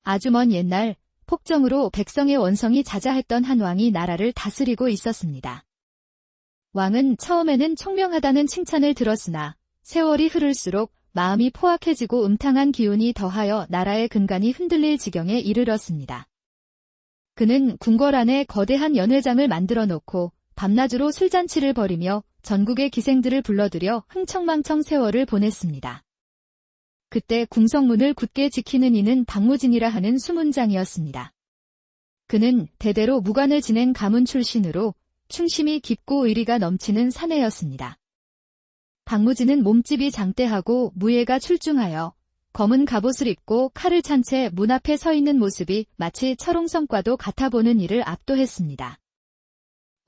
아주 먼 옛날 폭정으로 백성의 원성이 자자했던 한 왕이 나라를 다스리고 있었습니다. 왕은 처음에는 총명하다는 칭찬을 들었으나 세월이 흐를수록 마음이 포악해지고 음탕한 기운이 더하여 나라의 근간이 흔들릴 지경에 이르렀습니다. 그는 궁궐 안에 거대한 연회장을 만들어 놓고 밤낮으로 술잔치를 벌이며 전국의 기생들을 불러들여 흥청망청 세월을 보냈습니다. 그때 궁성문을 굳게 지키는 이는 박무진이라 하는 수문장이었습니다. 그는 대대로 무관을 지낸 가문 출신으로 충심이 깊고 의리가 넘치는 사내였습니다. 박무진은 몸집이 장대하고 무예가 출중하여 검은 갑옷을 입고 칼을 찬 채 문 앞에 서 있는 모습이 마치 철옹성과도 같아 보는 이를 압도했습니다.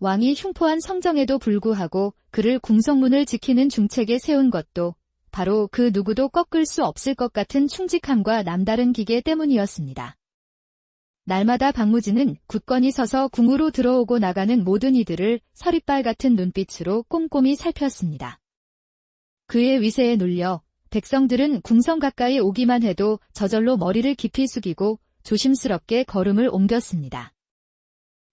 왕이 흉포한 성정에도 불구하고 그를 궁성문을 지키는 중책에 세운 것도 바로 그 누구도 꺾을 수 없을 것 같은 충직함과 남다른 기계 때문이었습니다. 날마다 박무진은 굳건히 서서 궁으로 들어오고 나가는 모든 이들을 서리빨 같은 눈빛으로 꼼꼼히 살폈습니다. 그의 위세에 눌려 백성들은 궁성 가까이 오기만 해도 저절로 머리를 깊이 숙이고 조심스럽게 걸음을 옮겼습니다.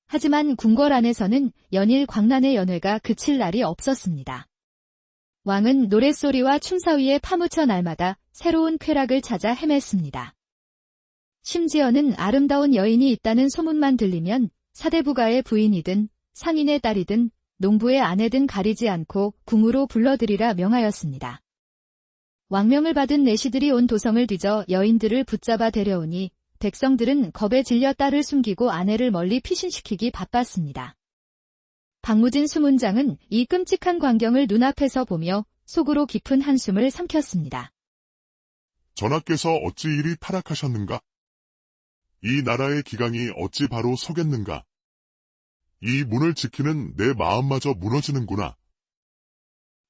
하지만 궁궐 안에서는 연일 광란의 연회가 그칠 날이 없었습니다. 왕은 노랫소리와 춤사위에 파묻혀 날마다 새로운 쾌락을 찾아 헤맸습니다. 심지어는 아름다운 여인이 있다는 소문만 들리면 사대부가의 부인이든 상인의 딸이든 농부의 아내든 가리지 않고 궁으로 불러들이라 명하였습니다. 왕명을 받은 내시들이 온 도성을 뒤져 여인들을 붙잡아 데려오니 백성들은 겁에 질려 딸을 숨기고 아내를 멀리 피신시키기 바빴습니다. 박무진 수문장은 이 끔찍한 광경을 눈앞에서 보며 속으로 깊은 한숨을 삼켰습니다. 전하께서 어찌 이리 타락하셨는가? 이 나라의 기강이 어찌 바로 서겠는가? 이 문을 지키는 내 마음마저 무너지는구나.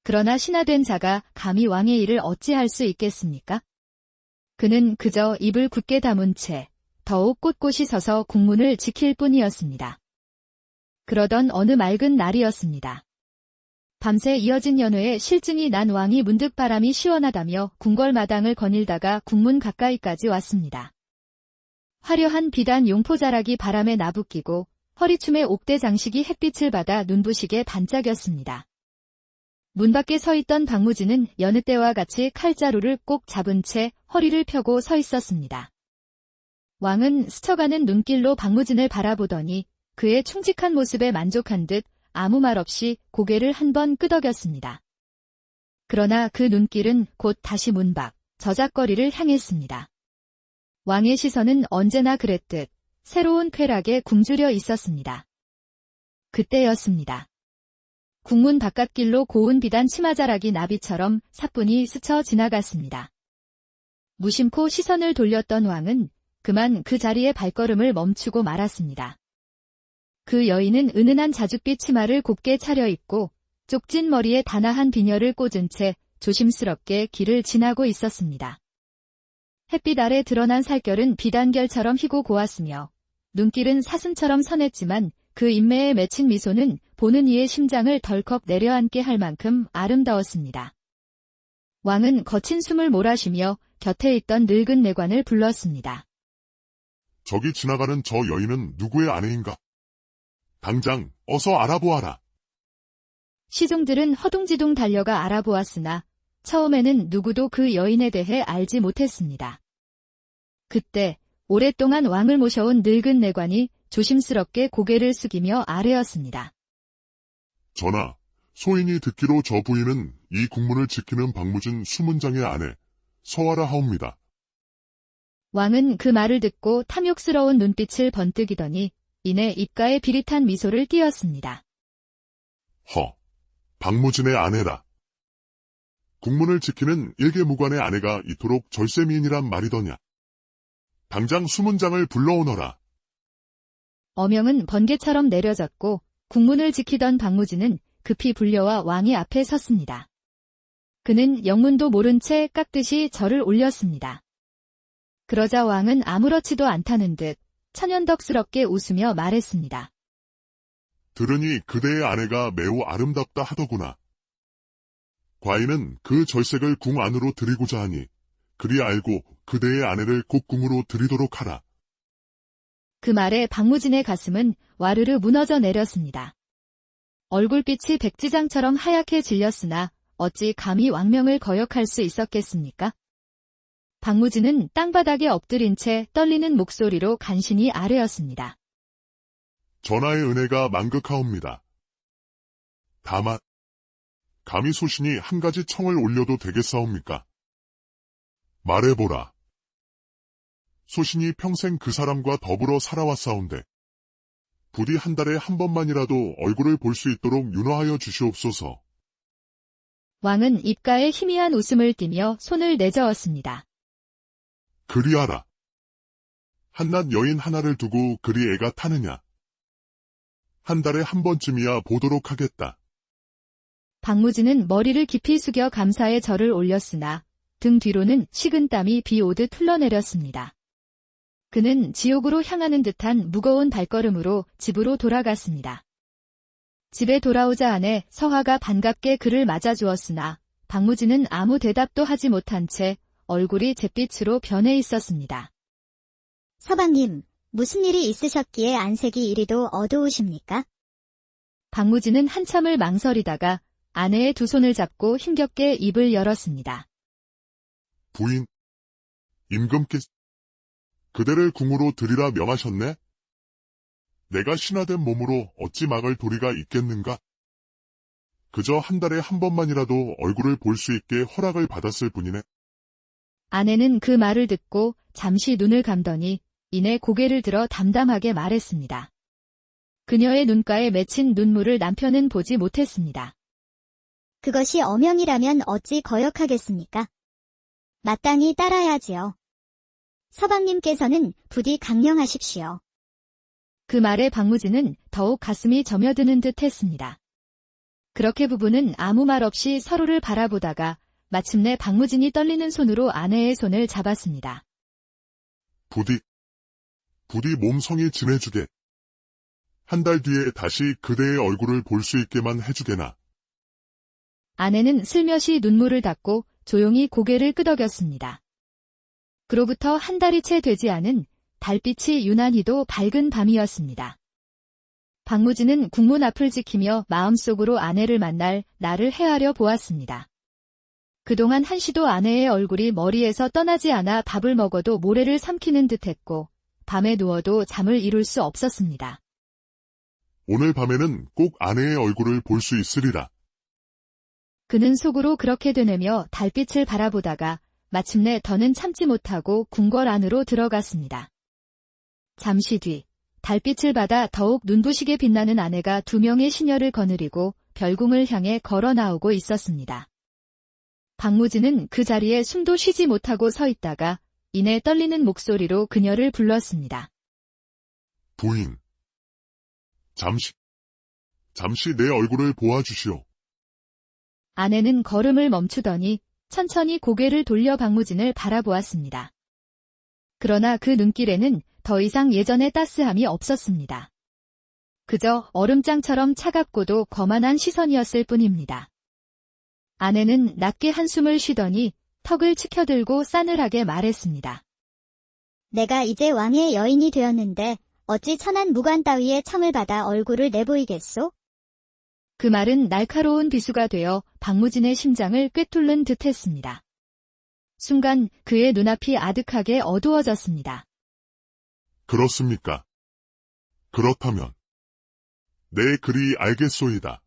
그러나 신하된 자가 감히 왕의 일을 어찌할 수 있겠습니까? 그는 그저 입을 굳게 다문 채 더욱 꼿꼿이 서서 궁문을 지킬 뿐이었습니다. 그러던 어느 맑은 날이었습니다. 밤새 이어진 연회에 실증이 난 왕이 문득 바람이 시원하다며 궁궐 마당을 거닐다가 궁문 가까이까지 왔습니다. 화려한 비단 용포자락이 바람에 나부끼고 허리춤의 옥대 장식이 햇빛을 받아 눈부시게 반짝였습니다. 문 밖에 서 있던 박무진은 여느 때와 같이 칼자루를 꼭 잡은 채 허리를 펴고 서 있었습니다. 왕은 스쳐가는 눈길로 박무진을 바라보더니 그의 충직한 모습에 만족한 듯 아무 말 없이 고개를 한 번 끄덕였습니다. 그러나 그 눈길은 곧 다시 문 밖, 저작거리를 향했습니다. 왕의 시선은 언제나 그랬듯 새로운 쾌락에 굶주려 있었습니다. 그때였습니다. 궁문 바깥길로 고운 비단 치마자락이 나비처럼 사뿐히 스쳐 지나갔습니다. 무심코 시선을 돌렸던 왕은 그만 그 자리에 발걸음을 멈추고 말았습니다. 그 여인은 은은한 자줏빛 치마를 곱게 차려입고 쪽진 머리에 다나한 비녀를 꽂은 채 조심스럽게 길을 지나고 있었습니다. 햇빛 아래 드러난 살결은 비단결처럼 희고 고왔으며 눈길은 사슴처럼 선했지만 그 인매에 맺힌 미소는 보는 이의 심장을 덜컥 내려앉게 할 만큼 아름다웠습니다. 왕은 거친 숨을 몰아쉬며 곁에 있던 늙은 내관을 불렀습니다. 저기 지나가는 저 여인은 누구의 아내인가? 당장 어서 알아보아라. 시종들은 허둥지둥 달려가 알아보았으나 처음에는 누구도 그 여인에 대해 알지 못했습니다. 그때 오랫동안 왕을 모셔온 늙은 내관이 조심스럽게 고개를 숙이며 아뢰었습니다. 전하, 소인이 듣기로 저 부인은 이 궁문을 지키는 박무진 수문장의 아내, 서하라 하옵니다. 왕은 그 말을 듣고 탐욕스러운 눈빛을 번뜩이더니 이내 입가에 비릿한 미소를 띄었습니다. 박무진의 아내라. 궁문을 지키는 일개무관의 아내가 이토록 절세미인이란 말이더냐. 당장 수문장을 불러오너라. 어명은 번개처럼 내려졌고 궁문을 지키던 박무진은 급히 불려와 왕의 앞에 섰습니다. 그는 영문도 모른 채 깍듯이 절을 올렸습니다. 그러자 왕은 아무렇지도 않다는 듯 천연덕스럽게 웃으며 말했습니다. 들으니 그대의 아내가 매우 아름답다 하더구나. 과인은 그 절색을 궁 안으로 들이고자 하니 그리 알고 그대의 아내를 꼭 궁으로 들이도록 하라. 그 말에 박무진의 가슴은 와르르 무너져 내렸습니다. 얼굴빛이 백지장처럼 하얗게 질렸으나 어찌 감히 왕명을 거역할 수 있었겠습니까? 박무진은 땅바닥에 엎드린 채 떨리는 목소리로 간신히 아뢰었습니다. 전하의 은혜가 만극하옵니다. 다만 감히 소신이 한 가지 청을 올려도 되겠사옵니까? 말해보라. 소신이 평생 그 사람과 더불어 살아왔사온데 부디 한 달에 한 번만이라도 얼굴을 볼 수 있도록 윤허하여 주시옵소서. 왕은 입가에 희미한 웃음을 띠며 손을 내저었습니다. 그리하라. 한낱 여인 하나를 두고 그리 애가 타느냐. 한 달에 한 번쯤이야 보도록 하겠다. 박무진은 머리를 깊이 숙여 감사의 절을 올렸으나 등 뒤로는 식은땀이 비 오듯 흘러내렸습니다. 그는 지옥으로 향하는 듯한 무거운 발걸음으로 집으로 돌아갔습니다. 집에 돌아오자 아내 서화가 반갑게 그를 맞아주었으나 박무진은 아무 대답도 하지 못한 채 얼굴이 잿빛으로 변해 있었습니다. 서방님, 무슨 일이 있으셨기에 안색이 이리도 어두우십니까? 박무진은 한참을 망설이다가 아내의 두 손을 잡고 힘겹게 입을 열었습니다. 부인, 임금께서 그대를 궁으로 들이라 명하셨네? 내가 신하된 몸으로 어찌 막을 도리가 있겠는가? 그저 한 달에 한 번만이라도 얼굴을 볼 수 있게 허락을 받았을 뿐이네. 아내는 그 말을 듣고 잠시 눈을 감더니 이내 고개를 들어 담담하게 말했습니다. 그녀의 눈가에 맺힌 눈물을 남편은 보지 못했습니다. 그것이 어명이라면 어찌 거역하겠습니까? 마땅히 따라야지요. 서방님께서는 부디 강령하십시오. 그 말에 박무진은 더욱 가슴이 저며드는 듯 했습니다. 그렇게 부부는 아무 말 없이 서로를 바라보다가 마침내 박무진이 떨리는 손으로 아내의 손을 잡았습니다. 부디 몸성이 진해주게. 한 달 뒤에 다시 그대의 얼굴을 볼 수 있게만 해주게나. 아내는 슬며시 눈물을 닦고 조용히 고개를 끄덕였습니다. 그로부터 한 달이 채 되지 않은 달빛이 유난히도 밝은 밤이었습니다. 박무진은 국문 앞을 지키며 마음속으로 아내를 만날 날을 헤아려 보았습니다. 그동안 한시도 아내의 얼굴이 머리에서 떠나지 않아 밥을 먹어도 모래를 삼키는 듯했고 밤에 누워도 잠을 이룰 수 없었습니다. 오늘 밤에는 꼭 아내의 얼굴을 볼 수 있으리라. 그는 속으로 그렇게 되뇌며 달빛을 바라보다가 마침내 더는 참지 못하고 궁궐 안으로 들어갔습니다. 잠시 뒤 달빛을 받아 더욱 눈부시게 빛나는 아내가 두 명의 시녀를 거느리고 별궁을 향해 걸어 나오고 있었습니다. 박무진은 그 자리에 숨도 쉬지 못하고 서 있다가 이내 떨리는 목소리로 그녀를 불렀습니다. 부인. 잠시 내 얼굴을 보아주시오. 아내는 걸음을 멈추더니 천천히 고개를 돌려 박무진을 바라보았습니다. 그러나 그 눈길에는 더 이상 예전의 따스함이 없었습니다. 그저 얼음장처럼 차갑고도 거만한 시선이었을 뿐입니다. 아내는 낮게 한숨을 쉬더니 턱을 치켜들고 싸늘하게 말했습니다. 내가 이제 왕의 여인이 되었는데 어찌 천한 무관 따위의 청을 받아 얼굴을 내보이겠소? 그 말은 날카로운 비수가 되어 박무진의 심장을 꿰뚫는 듯했습니다. 순간 그의 눈앞이 아득하게 어두워졌습니다. 그렇습니까? 그렇다면 내 그리 알겠소이다.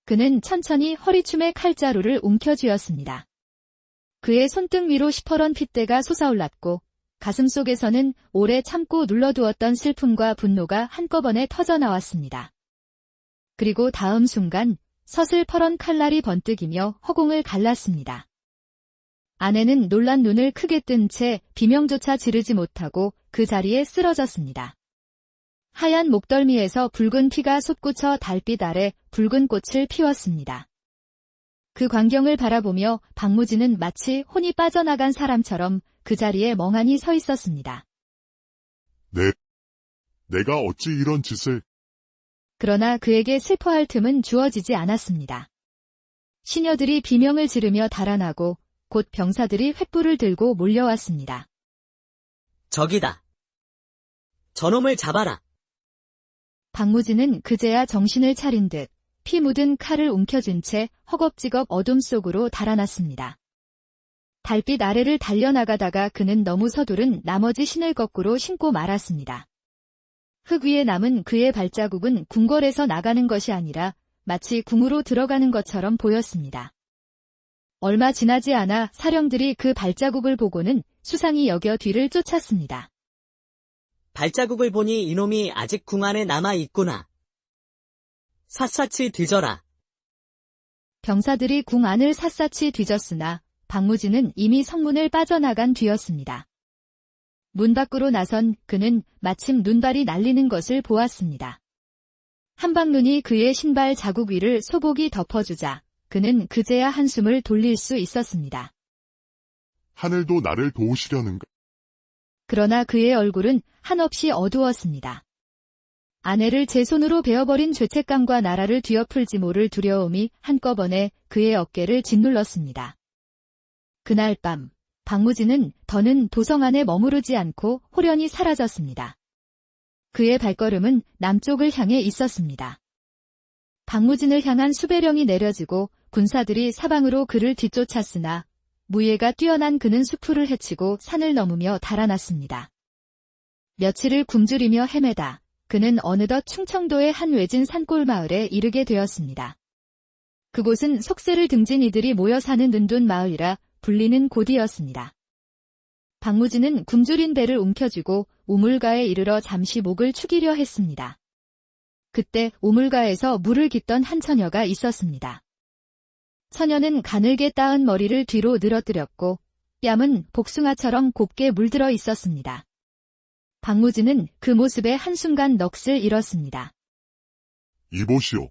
그는 천천히 허리춤에 칼자루를 움켜쥐었습니다. 그의 손등 위로 시퍼런 핏대가 솟아올랐고 가슴속에서는 오래 참고 눌러두었던 슬픔과 분노가 한꺼번에 터져나왔습니다. 그리고 다음 순간 서슬퍼런 칼날이 번뜩이며 허공을 갈랐습니다. 아내는 놀란 눈을 크게 뜬 채 비명조차 지르지 못하고 그 자리에 쓰러졌습니다. 하얀 목덜미에서 붉은 피가 솟구쳐 달빛 아래 붉은 꽃을 피웠습니다. 그 광경을 바라보며 박무진은 마치 혼이 빠져나간 사람처럼 그 자리에 멍하니 서 있었습니다. 내가 어찌 이런 짓을... 그러나 그에게 슬퍼할 틈은 주어지지 않았습니다. 시녀들이 비명을 지르며 달아나고 곧 병사들이 횃불을 들고 몰려왔습니다. 저기다. 저놈을 잡아라. 박무진은 그제야 정신을 차린 듯 피 묻은 칼을 움켜쥔 채 허겁지겁 어둠 속으로 달아났습니다. 달빛 아래를 달려나가다가 그는 너무 서두른 나머지 신을 거꾸로 신고 말았습니다. 흙 위에 남은 그의 발자국은 궁궐에서 나가는 것이 아니라 마치 궁으로 들어가는 것처럼 보였습니다. 얼마 지나지 않아 사령들이 그 발자국을 보고는 수상히 여겨 뒤를 쫓았습니다. 발자국을 보니 이놈이 아직 궁 안에 남아 있구나. 샅샅이 뒤져라. 병사들이 궁 안을 샅샅이 뒤졌으나 박무진은 이미 성문을 빠져나간 뒤였습니다. 문 밖으로 나선 그는 마침 눈발이 날리는 것을 보았습니다. 한방눈이 그의 신발 자국 위를 소복이 덮어주자 그는 그제야 한숨을 돌릴 수 있었습니다. 하늘도 나를 도우시려는가? 그러나 그의 얼굴은 한없이 어두웠습니다. 아내를 제 손으로 베어버린 죄책감과 나라를 뒤엎을지 모를 두려움이 한꺼번에 그의 어깨를 짓눌렀습니다. 그날 밤 박무진은 더는 도성 안에 머무르지 않고 홀연히 사라졌습니다. 그의 발걸음은 남쪽을 향해 있었습니다. 박무진을 향한 수배령이 내려지고 군사들이 사방으로 그를 뒤쫓았으나 무예가 뛰어난 그는 수풀을 헤치고 산을 넘으며 달아났습니다. 며칠을 굶주리며 헤매다 그는 어느덧 충청도의 한 외진 산골 마을에 이르게 되었습니다. 그곳은 속세를 등진 이들이 모여 사는 는둔 마을이라 불리는 곳이었습니다. 박무진은 굶주린 배를 움켜쥐고 우물가에 이르러 잠시 목을 축이려 했습니다. 그때 우물가에서 물을 깃던 한 처녀가 있었습니다. 처녀는 가늘게 따은 머리를 뒤로 늘어뜨렸고 뺨은 복숭아처럼 곱게 물들어 있었습니다. 박무진은 그 모습에 한순간 넋을 잃었습니다. 이보시오.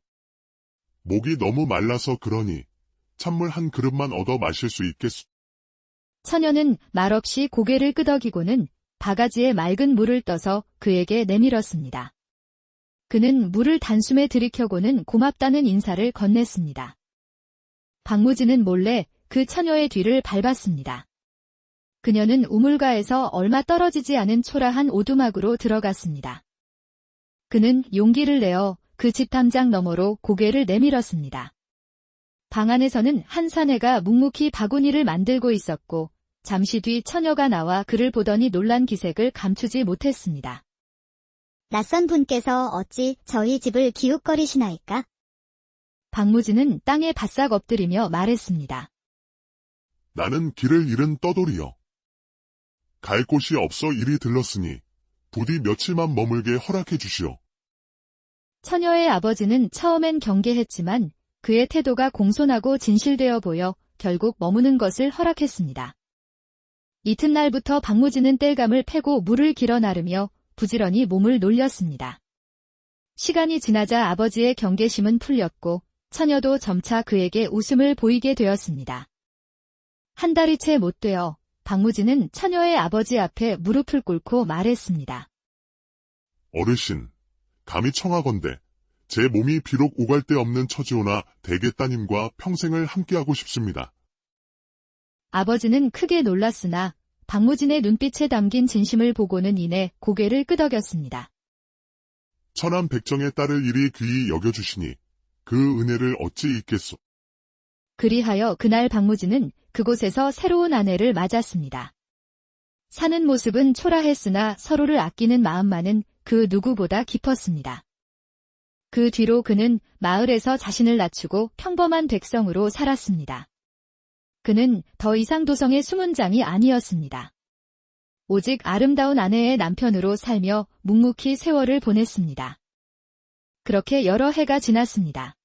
목이 너무 말라서 그러니 찬물 한 그릇만 얻어 마실 수 있겠소. 처녀는 말없이 고개를 끄덕이고는 바가지에 맑은 물을 떠서 그에게 내밀었습니다. 그는 물을 단숨에 들이켜고는 고맙다는 인사를 건넸습니다. 박무진은 몰래 그 처녀의 뒤를 밟았습니다. 그녀는 우물가에서 얼마 떨어지지 않은 초라한 오두막으로 들어갔습니다. 그는 용기를 내어 그 집탐장 너머로 고개를 내밀었습니다. 방 안에서는 한 사내가 묵묵히 바구니를 만들고 있었고 잠시 뒤 처녀가 나와 그를 보더니 놀란 기색을 감추지 못했습니다. 낯선 분께서 어찌 저희 집을 기웃거리시나이까? 박무진은 땅에 바싹 엎드리며 말했습니다. 나는 길을 잃은 떠돌이여. 갈 곳이 없어 이리 들렀으니 부디 며칠만 머물게 허락해 주시오. 처녀의 아버지는 처음엔 경계했지만 그의 태도가 공손하고 진실되어 보여 결국 머무는 것을 허락했습니다. 이튿날부터 박무진은 땔감을 패고 물을 길어 나르며 부지런히 몸을 놀렸습니다. 시간이 지나자 아버지의 경계심은 풀렸고 처녀도 점차 그에게 웃음을 보이게 되었습니다. 한 달이 채 못 되어 박무진은 처녀의 아버지 앞에 무릎을 꿇고 말했습니다. 어르신, 감히 청하건대 제 몸이 비록 오갈 데 없는 처지오나 대개 따님과 평생을 함께하고 싶습니다. 아버지는 크게 놀랐으나 박무진의 눈빛에 담긴 진심을 보고는 이내 고개를 끄덕였습니다. 천안 백정의 딸을 이리 귀히 여겨주시니 그 은혜를 어찌 잊겠소. 그리하여 그날 박무진은 그곳에서 새로운 아내를 맞았습니다. 사는 모습은 초라했으나 서로를 아끼는 마음만은 그 누구보다 깊었습니다. 그 뒤로 그는 마을에서 자신을 낮추고 평범한 백성으로 살았습니다. 그는 더 이상 도성의 수문장이 아니었습니다. 오직 아름다운 아내의 남편으로 살며 묵묵히 세월을 보냈습니다. 그렇게 여러 해가 지났습니다.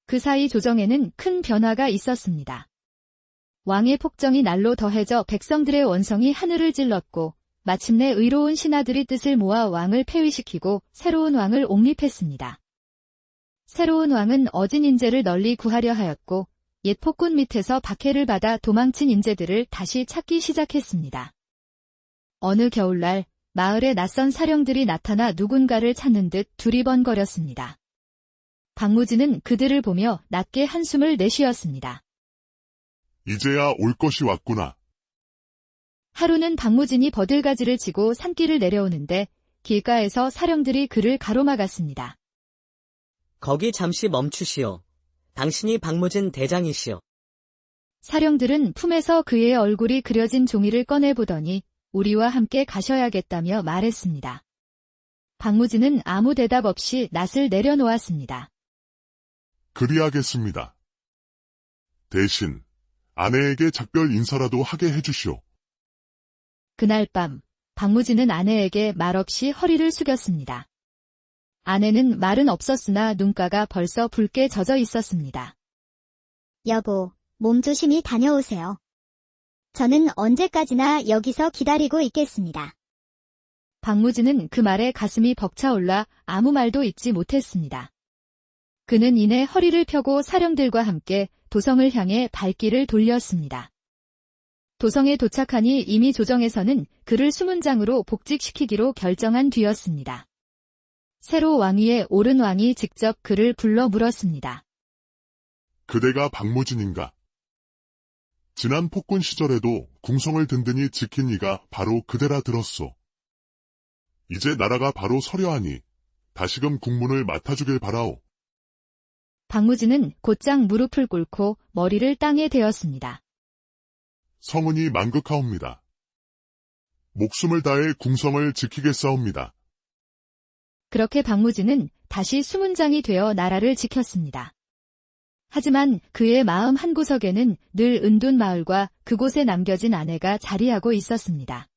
그 사이 조정에는 큰 변화가 있었습니다. 왕의 폭정이 날로 더해져 백성들의 원성이 하늘을 찔렀고 마침내 의로운 신하들이 뜻을 모아 왕을 폐위시키고 새로운 왕을 옹립했습니다. 새로운 왕은 어진 인재를 널리 구하려 하였고 옛 폭군 밑에서 박해를 받아 도망친 인재들을 다시 찾기 시작했습니다. 어느 겨울날 마을에 낯선 사령들이 나타나 누군가를 찾는 듯 두리번거렸습니다. 박무진은 그들을 보며 낮게 한숨을 내쉬었습니다. 이제야 올 것이 왔구나. 하루는 박무진이 버들가지를 지고 산길을 내려오는데 길가에서 사령들이 그를 가로막았습니다. 거기 잠시 멈추시오. 당신이 박무진 대장이시오. 사령들은 품에서 그의 얼굴이 그려진 종이를 꺼내보더니 우리와 함께 가셔야겠다며 말했습니다. 박무진은 아무 대답 없이 낫을 내려놓았습니다. 그리하겠습니다. 대신 아내에게 작별 인사라도 하게 해주시오. 그날 밤 박무진은 아내에게 말없이 허리를 숙였습니다. 아내는 말은 없었으나 눈가가 벌써 붉게 젖어 있었습니다. 여보, 몸 조심히 다녀오세요. 저는 언제까지나 여기서 기다리고 있겠습니다. 박무진은 그 말에 가슴이 벅차올라 아무 말도 잇지 못했습니다. 그는 이내 허리를 펴고 사령들과 함께 도성을 향해 발길을 돌렸습니다. 도성에 도착하니 이미 조정에서는 그를 수문장으로 복직시키기로 결정한 뒤였습니다. 새로 왕위에 오른 왕이 직접 그를 불러 물었습니다. 그대가 박무진인가? 지난 폭군 시절에도 궁성을 든든히 지킨 이가 바로 그대라 들었소. 이제 나라가 바로 서려하니 다시금 국문을 맡아주길 바라오. 박무진은 곧장 무릎을 꿇고 머리를 땅에 대었습니다. 성은이 만극하옵니다. 목숨을 다해 궁성을 지키겠사옵니다. 그렇게 박무진은 다시 수문장이 되어 나라를 지켰습니다. 하지만 그의 마음 한구석에는 늘 은둔마을과 그곳에 남겨진 아내가 자리하고 있었습니다.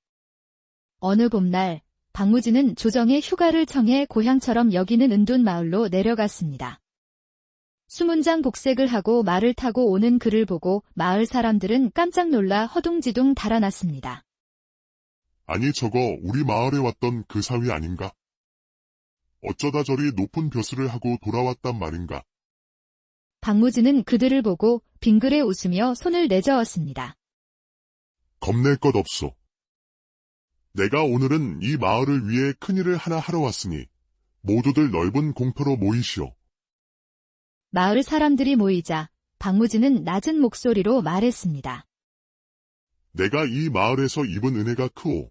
어느 봄날 박무진은 조정에 휴가를 청해 고향처럼 여기는 은둔마을로 내려갔습니다. 수문장 복색을 하고 말을 타고 오는 그를 보고 마을 사람들은 깜짝 놀라 허둥지둥 달아났습니다. 아니 저거 우리 마을에 왔던 그 사위 아닌가? 어쩌다 저리 높은 벼슬을 하고 돌아왔단 말인가? 박무진은 그들을 보고 빙그레 웃으며 손을 내저었습니다. 겁낼 것 없소. 내가 오늘은 이 마을을 위해 큰일을 하나 하러 왔으니 모두들 넓은 공터로 모이시오. 마을 사람들이 모이자 박무진은 낮은 목소리로 말했습니다. 내가 이 마을에서 입은 은혜가 크오.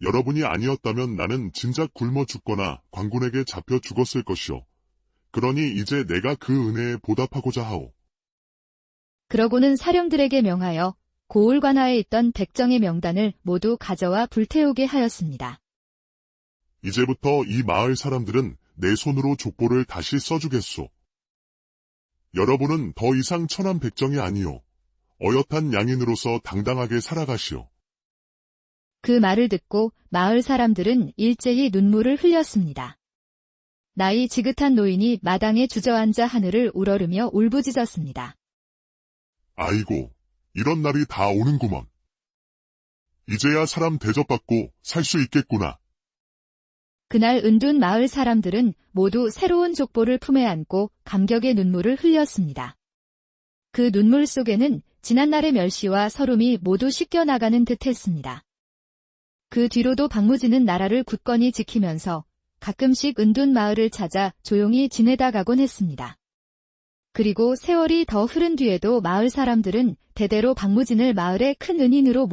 여러분이 아니었다면 나는 진작 굶어 죽거나 관군에게 잡혀 죽었을 것이오. 그러니 이제 내가 그 은혜에 보답하고자 하오. 그러고는 사령들에게 명하여 고을관하에 있던 백정의 명단을 모두 가져와 불태우게 하였습니다. 이제부터 이 마을 사람들은 내 손으로 족보를 다시 써주겠소. 여러분은 더 이상 천한 백정이 아니오. 어엿한 양인으로서 당당하게 살아가시오. 그 말을 듣고 마을 사람들은 일제히 눈물을 흘렸습니다. 나이 지긋한 노인이 마당에 주저앉아 하늘을 우러르며 울부짖었습니다. 아이고, 이런 날이 다 오는구먼. 이제야 사람 대접받고 살 수 있겠구나. 그날 은둔 마을 사람들은 모두 새로운 족보를 품에 안고 감격의 눈물을 흘렸습니다. 그 눈물 속에는 지난날의 멸시와 서름이 모두 씻겨나가는 듯했습니다. 그 뒤로도 박무진은 나라를 굳건히 지키면서 가끔씩 은둔 마을을 찾아 조용히 지내다 가곤 했습니다. 그리고 세월이 더 흐른 뒤에도 마을 사람들은 대대로 박무진을 마을의 큰 은인으로